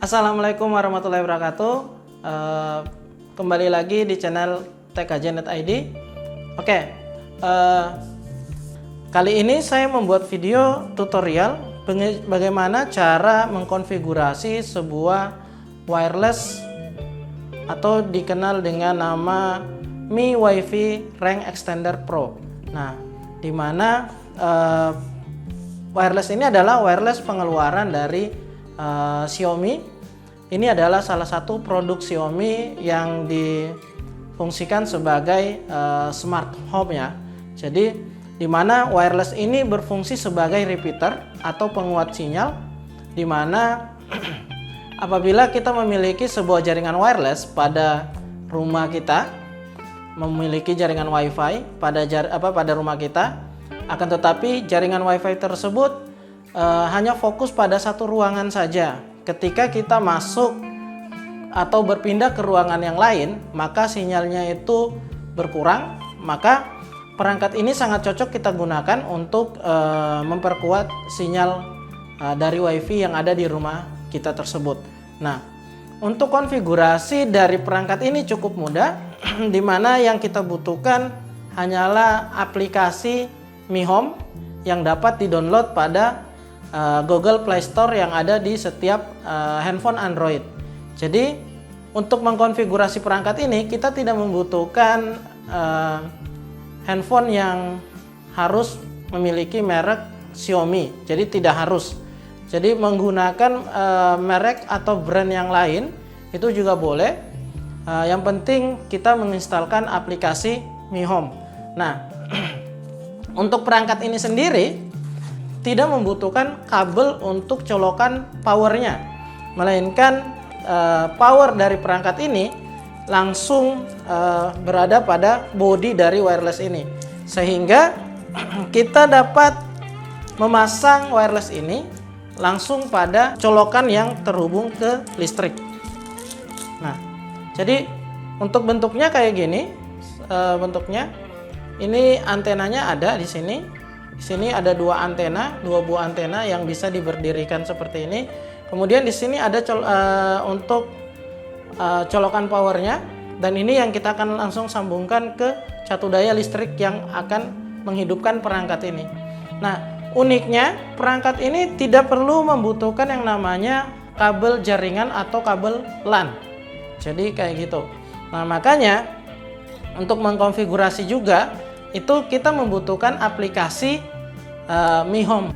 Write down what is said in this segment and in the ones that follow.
Assalamualaikum warahmatullahi wabarakatuh. Kembali lagi di channel TKJ.id. Oke, kali ini saya membuat video tutorial bagaimana cara mengkonfigurasi sebuah wireless atau dikenal dengan nama Mi WiFi Range Extender Pro. Nah, di mana wireless ini adalah wireless pengeluaran dari Xiaomi. Ini adalah salah satu produk Xiaomi yang difungsikan sebagai smart home ya. Jadi di mana wireless ini berfungsi sebagai repeater atau penguat sinyal, di mana apabila kita memiliki sebuah jaringan wireless pada rumah kita, memiliki jaringan WiFi pada rumah kita, akan tetapi jaringan WiFi tersebut hanya fokus pada satu ruangan saja. Ketika kita masuk atau berpindah ke ruangan yang lain, maka sinyalnya itu berkurang. Maka perangkat ini sangat cocok kita gunakan untuk memperkuat sinyal dari WiFi yang ada di rumah kita tersebut. Nah, untuk konfigurasi dari perangkat ini cukup mudah, di mana yang kita butuhkan hanyalah aplikasi Mi Home yang dapat di-download pada Google Play Store yang ada di setiap handphone Android. Jadi untuk mengkonfigurasi perangkat ini kita tidak membutuhkan handphone yang harus memiliki merek Xiaomi. Jadi tidak harus. Jadi menggunakan merek atau brand yang lain itu juga boleh. Yang penting kita menginstalkan aplikasi Mi Home. Nah, untuk perangkat ini sendiri tidak membutuhkan kabel untuk colokan powernya, melainkan power dari perangkat ini langsung berada pada bodi dari wireless ini, sehingga kita dapat memasang wireless ini langsung pada colokan yang terhubung ke listrik. Nah, jadi untuk bentuknya kayak gini, bentuknya ini antenanya ada di sini. Di sini ada dua buah antena yang bisa diberdirikan seperti ini. Kemudian di sini ada untuk colokan powernya, dan ini yang kita akan langsung sambungkan ke catu daya listrik yang akan menghidupkan perangkat ini. Nah, uniknya perangkat ini tidak perlu membutuhkan yang namanya kabel jaringan atau kabel LAN. Jadi kayak gitu. Nah, makanya untuk mengkonfigurasi juga itu kita membutuhkan aplikasi Mi Home.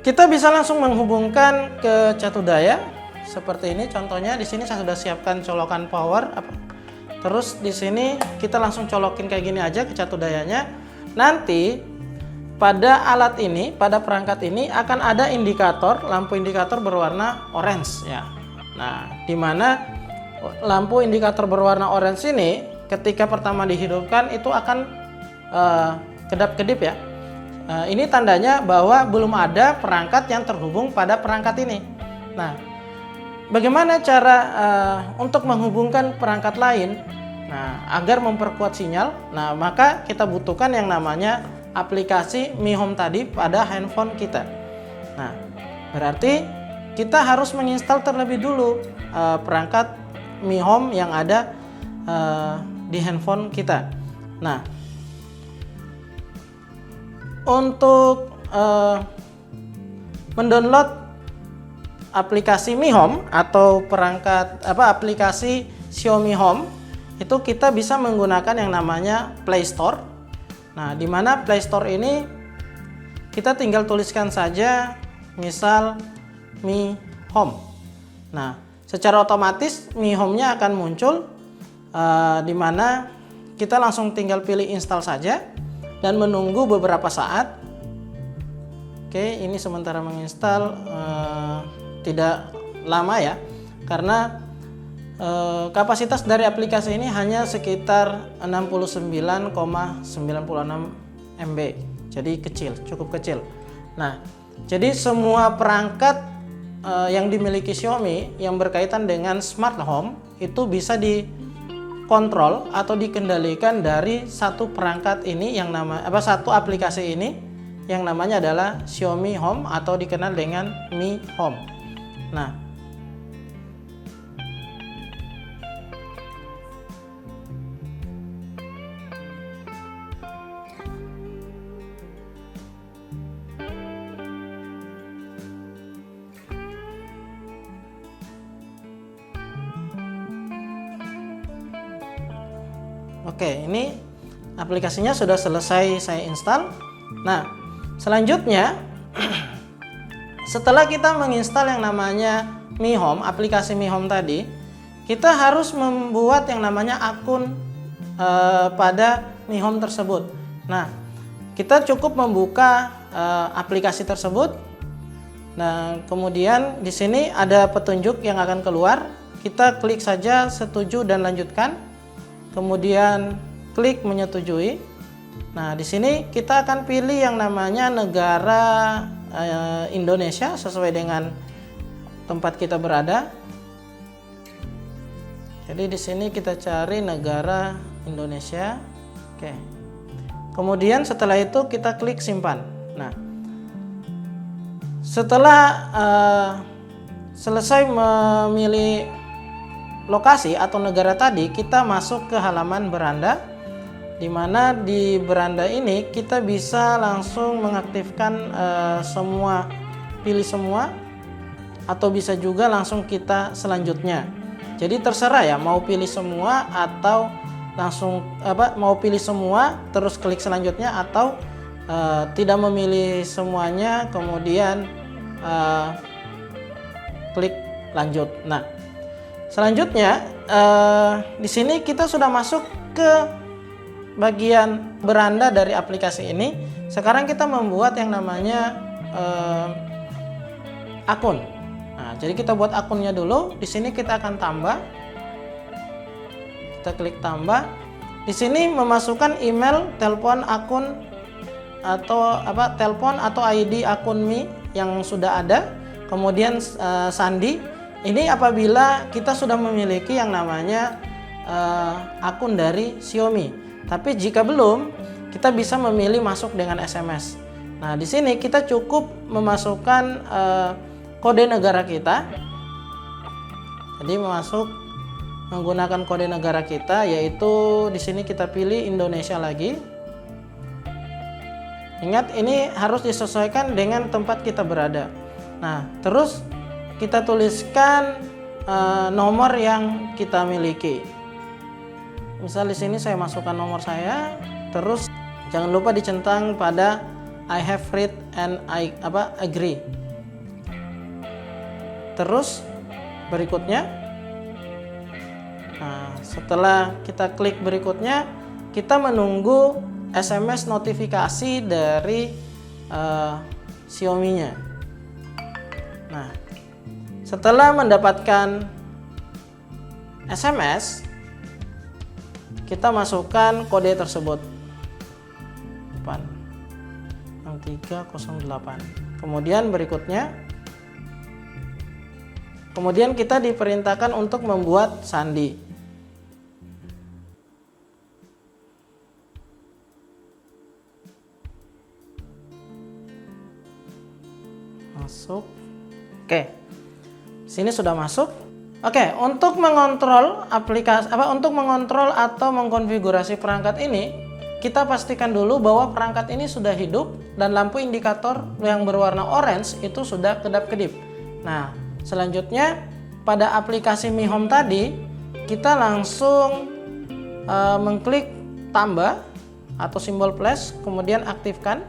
Kita bisa langsung menghubungkan ke catu daya seperti ini. Contohnya di sini saya sudah siapkan colokan power. Terus di sini kita langsung colokin kayak gini aja ke catu dayanya. Nanti pada alat ini, pada perangkat ini akan ada indikator, lampu indikator berwarna orange ya. Nah, di mana lampu indikator berwarna orange ini ketika pertama dihidupkan itu akan kedap-kedip ya. Ini tandanya bahwa belum ada perangkat yang terhubung pada perangkat ini. Nah, bagaimana cara untuk menghubungkan perangkat lain? Nah, agar memperkuat sinyal, nah maka kita butuhkan yang namanya aplikasi Mi Home tadi pada handphone kita. Nah, berarti kita harus menginstal terlebih dulu perangkat Mi Home yang ada di handphone kita. Nah, untuk mendownload aplikasi Mi Home atau aplikasi Xiaomi Home itu kita bisa menggunakan yang namanya Play Store. Nah, di mana Play Store ini kita tinggal tuliskan saja misal Mi Home. Nah, secara otomatis Mi Home-nya akan muncul, di mana kita langsung tinggal pilih install saja dan menunggu beberapa saat. Oke, ini sementara menginstal tidak lama ya, karena kapasitas dari aplikasi ini hanya sekitar 69,96 MB. Jadi kecil, cukup kecil. Nah, jadi semua perangkat yang dimiliki Xiaomi yang berkaitan dengan smart home itu bisa dikontrol atau dikendalikan dari satu perangkat ini yang satu aplikasi ini yang namanya adalah Xiaomi Home atau dikenal dengan Mi Home. Nah, oke, ini aplikasinya sudah selesai saya install. Nah, selanjutnya setelah kita menginstal yang namanya Mi Home, aplikasi Mi Home tadi, kita harus membuat yang namanya akun pada Mi Home tersebut. Nah, kita cukup membuka aplikasi tersebut. Nah, kemudian di sini ada petunjuk yang akan keluar. Kita klik saja setuju dan lanjutkan. Kemudian klik menyetujui. Nah, di sini kita akan pilih yang namanya negara Indonesia sesuai dengan tempat kita berada. Jadi di sini kita cari negara Indonesia. Oke. Kemudian setelah itu kita klik simpan. Nah, setelah selesai memilih lokasi atau negara tadi, kita masuk ke halaman beranda, di mana di beranda ini kita bisa langsung mengaktifkan pilih semua, atau bisa juga langsung kita selanjutnya. Jadi terserah ya, mau pilih semua atau langsung mau pilih semua terus klik selanjutnya, atau tidak memilih semuanya kemudian klik lanjut. Nah, selanjutnya di sini kita sudah masuk ke bagian beranda dari aplikasi ini. Sekarang kita membuat yang namanya akun. Nah, jadi kita buat akunnya dulu. Di sini kita akan tambah. Kita klik tambah. Di sini memasukkan email, telepon, akun atau telepon atau ID akun Mi yang sudah ada. Kemudian sandi. Ini apabila kita sudah memiliki yang namanya akun dari Xiaomi. Tapi jika belum, kita bisa memilih masuk dengan SMS. Nah, di sini kita cukup memasukkan kode negara kita. Jadi menggunakan kode negara kita, yaitu di sini kita pilih Indonesia lagi. Ingat, ini harus disesuaikan dengan tempat kita berada. Nah, terus kita tuliskan nomor yang kita miliki. Misal di sini saya masukkan nomor saya, terus jangan lupa dicentang pada I have read and I agree. Terus berikutnya, nah, setelah kita klik berikutnya, kita menunggu SMS notifikasi dari Xiaomi-nya. Nah, setelah mendapatkan SMS, kita masukkan kode tersebut 6308. Kemudian berikutnya, kemudian kita diperintahkan untuk membuat sandi. Masuk. Oke. Sini sudah masuk. Oke, untuk mengontrol aplikasi untuk mengontrol atau mengkonfigurasi perangkat ini, kita pastikan dulu bahwa perangkat ini sudah hidup dan lampu indikator yang berwarna orange itu sudah kedap-kedip. Nah, selanjutnya pada aplikasi Mi Home tadi, kita langsung mengklik tambah atau simbol plus, kemudian aktifkan.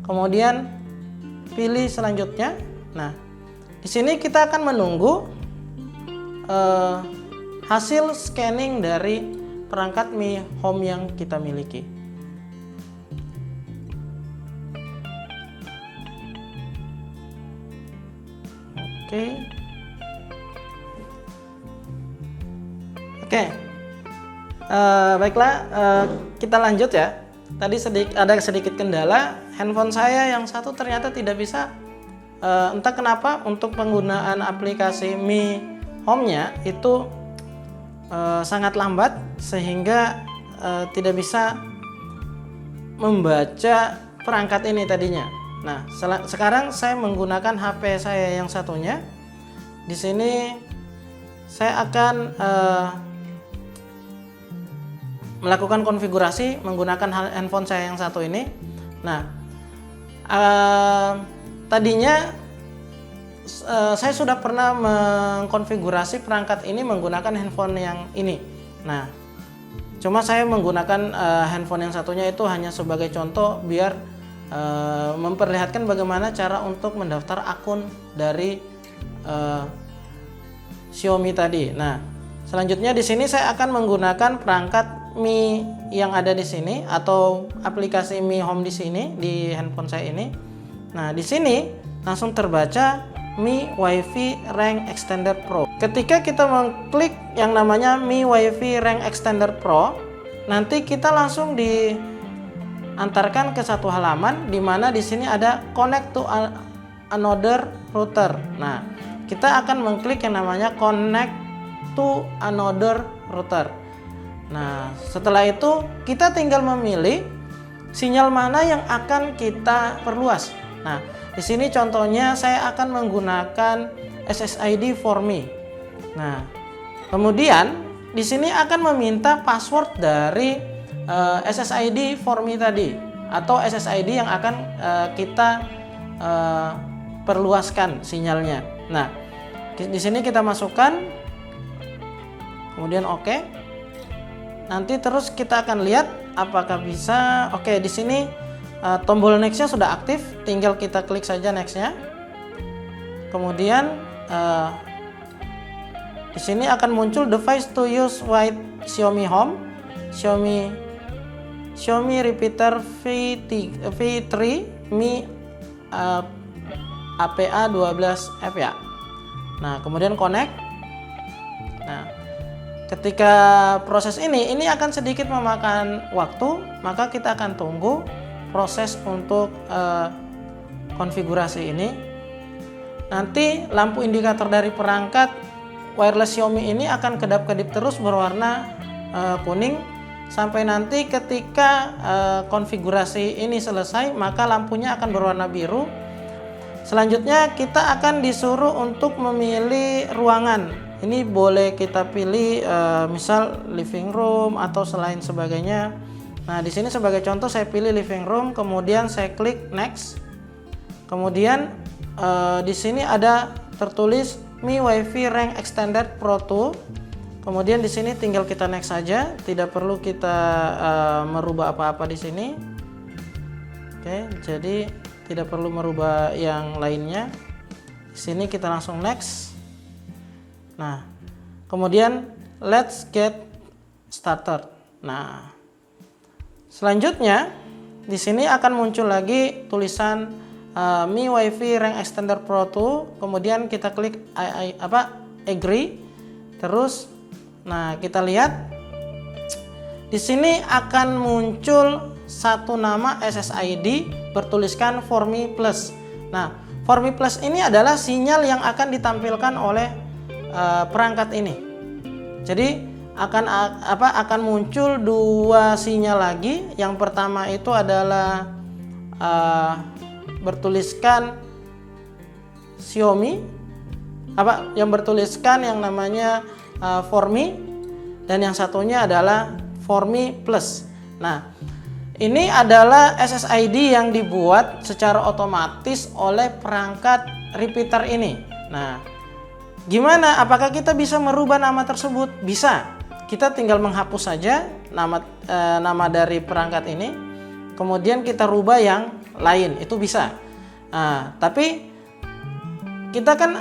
Kemudian pilih selanjutnya. Nah, di sini kita akan menunggu hasil scanning dari perangkat Mi Home yang kita miliki. Oke. Baiklah, kita lanjut ya. Tadi ada sedikit kendala, handphone saya yang satu ternyata tidak bisa, entah kenapa untuk penggunaan aplikasi Mi Home-nya itu sangat lambat, sehingga tidak bisa membaca perangkat ini tadinya. Nah, sekarang saya menggunakan HP saya yang satunya. Di sini saya akan melakukan konfigurasi menggunakan handphone saya yang satu ini. Nah, tadinya saya sudah pernah mengkonfigurasi perangkat ini menggunakan handphone yang ini. Nah, cuma saya menggunakan handphone yang satunya itu hanya sebagai contoh biar memperlihatkan bagaimana cara untuk mendaftar akun dari Xiaomi tadi. Nah, selanjutnya di sini saya akan menggunakan perangkat Mi yang ada di sini atau aplikasi Mi Home di sini di handphone saya ini. Nah, di sini langsung terbaca Mi WiFi Rank Extender Pro. Ketika kita mengklik yang namanya Mi WiFi Rank Extender Pro, nanti kita langsung diantarkan ke satu halaman di mana di sini ada connect to another router. Nah, kita akan mengklik yang namanya connect to another router. Nah, setelah itu kita tinggal memilih sinyal mana yang akan kita perluas. Nah, di sini contohnya saya akan menggunakan SSID for Me. Nah, kemudian di sini akan meminta password dari SSID for Me tadi atau SSID yang akan kita perluaskan sinyalnya. Nah, di sini kita masukkan, kemudian oke. Nanti terus kita akan lihat apakah bisa. Oke, di sini tombol next-nya sudah aktif, tinggal kita klik saja next-nya. Kemudian di sini akan muncul device to use with Xiaomi Home, Xiaomi Repeater V3 Mi APA 12F ya. Nah, kemudian connect. Nah, ketika proses ini akan sedikit memakan waktu, maka kita akan tunggu proses untuk konfigurasi ini. Nanti lampu indikator dari perangkat wireless Xiaomi ini akan kedap-kedip terus berwarna kuning sampai nanti ketika konfigurasi ini selesai, maka lampunya akan berwarna biru. Selanjutnya kita akan disuruh untuk memilih ruangan. Ini boleh kita pilih misal living room atau selain sebagainya. Nah, di sini sebagai contoh saya pilih living room, kemudian saya klik next. Kemudian di sini ada tertulis Mi WiFi Rank Extender Pro 2. Kemudian di sini tinggal kita next saja, tidak perlu kita merubah apa-apa di sini. Oke, jadi tidak perlu merubah yang lainnya. Di sini kita langsung next. Nah, kemudian let's get started. Nah, selanjutnya di sini akan muncul lagi tulisan Mi WiFi Rank Extender Pro 2. Kemudian kita klik agree. Terus, nah kita lihat di sini akan muncul satu nama SSID bertuliskan For Me Plus. Nah, For Me Plus ini adalah sinyal yang akan ditampilkan oleh perangkat ini. Jadi akan muncul dua sinyal lagi. Yang pertama itu adalah bertuliskan Xiaomi, yang bertuliskan yang namanya For Me, dan yang satunya adalah For Me Plus. Nah, ini adalah SSID yang dibuat secara otomatis oleh perangkat repeater ini. Nah, gimana? Apakah kita bisa merubah nama tersebut? Bisa. Kita tinggal menghapus saja nama dari perangkat ini, kemudian kita rubah yang lain, itu bisa. Nah, tapi kita kan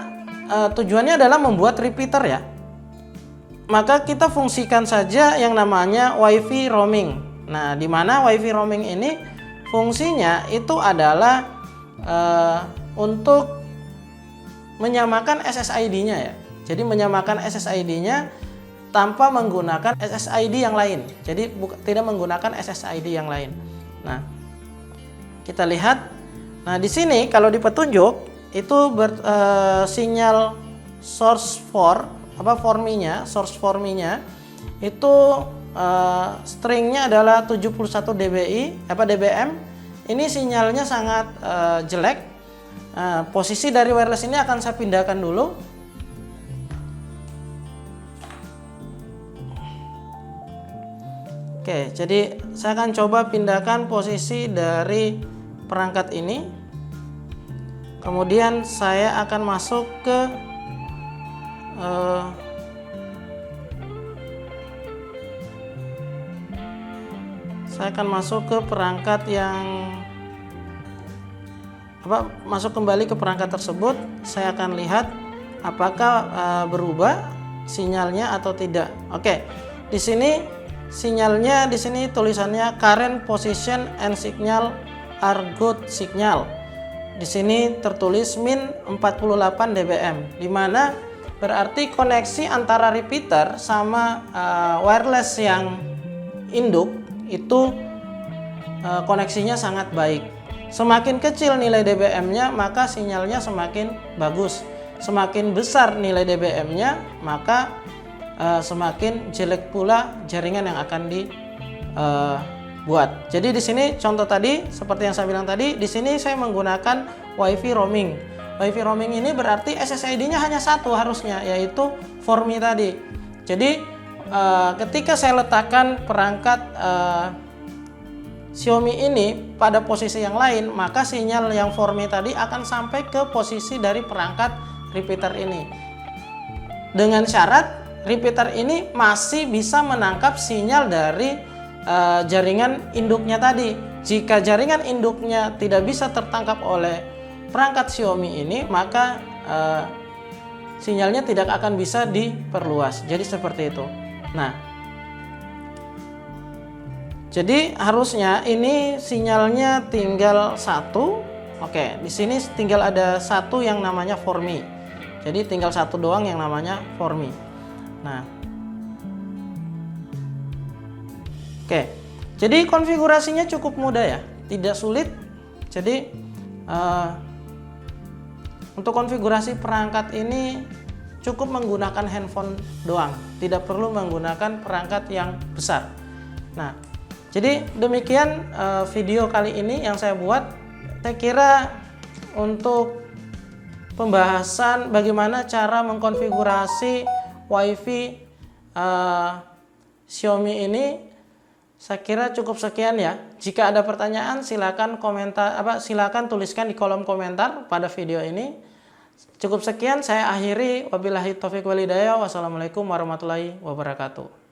tujuannya adalah membuat repeater ya. Maka kita fungsikan saja yang namanya WiFi roaming. Nah, di mana WiFi roaming ini fungsinya itu adalah untuk menyamakan SSID-nya ya. Jadi menyamakan SSID-nya tanpa menggunakan SSID yang lain. Jadi tidak menggunakan SSID yang lain. Nah, kita lihat. Nah, di sini kalau di petunjuk itu sinyal source for me-nya itu stringnya adalah 71 dBm. ini sinyalnya sangat jelek. Posisi dari wireless ini akan saya pindahkan dulu. Oke, jadi saya akan coba pindahkan posisi dari perangkat ini. Kemudian saya akan masuk ke perangkat yang masuk kembali ke perangkat tersebut. Saya akan lihat apakah berubah sinyalnya atau tidak. Oke, di sini sinyalnya, di sini tulisannya current position and signal are good signal. Di sini tertulis min 48 dBm, di mana berarti koneksi antara repeater sama wireless yang induk itu koneksinya sangat baik. Semakin kecil nilai dBm-nya, maka sinyalnya semakin bagus. Semakin besar nilai dBm-nya, maka semakin jelek pula jaringan yang akan dibuat. Jadi di sini contoh tadi seperti yang saya bilang tadi, di sini saya menggunakan WiFi roaming. WiFi roaming ini berarti SSID-nya hanya satu harusnya, yaitu Formi tadi. Jadi ketika saya letakkan perangkat Xiaomi ini pada posisi yang lain, maka sinyal yang Formi tadi akan sampai ke posisi dari perangkat repeater ini. Dengan syarat repeater ini masih bisa menangkap sinyal dari jaringan induknya tadi. Jika jaringan induknya tidak bisa tertangkap oleh perangkat Xiaomi ini, maka sinyalnya tidak akan bisa diperluas. Jadi seperti itu. Nah, jadi harusnya ini sinyalnya tinggal satu. Oke, di sini tinggal ada satu yang namanya Formi. Jadi tinggal satu doang yang namanya Formi. Nah, oke. Jadi konfigurasinya cukup mudah ya, tidak sulit. Jadi untuk konfigurasi perangkat ini cukup menggunakan handphone doang, tidak perlu menggunakan perangkat yang besar. Nah, jadi demikian video kali ini yang saya buat. Saya kira untuk pembahasan bagaimana cara mengkonfigurasi WiFi Xiaomi ini, saya kira cukup sekian ya. Jika ada pertanyaan silakan silakan tuliskan di kolom komentar pada video ini. Cukup sekian, saya akhiri. Wabillahi taufiq wal hidayah. Wassalamualaikum warahmatullahi wabarakatuh.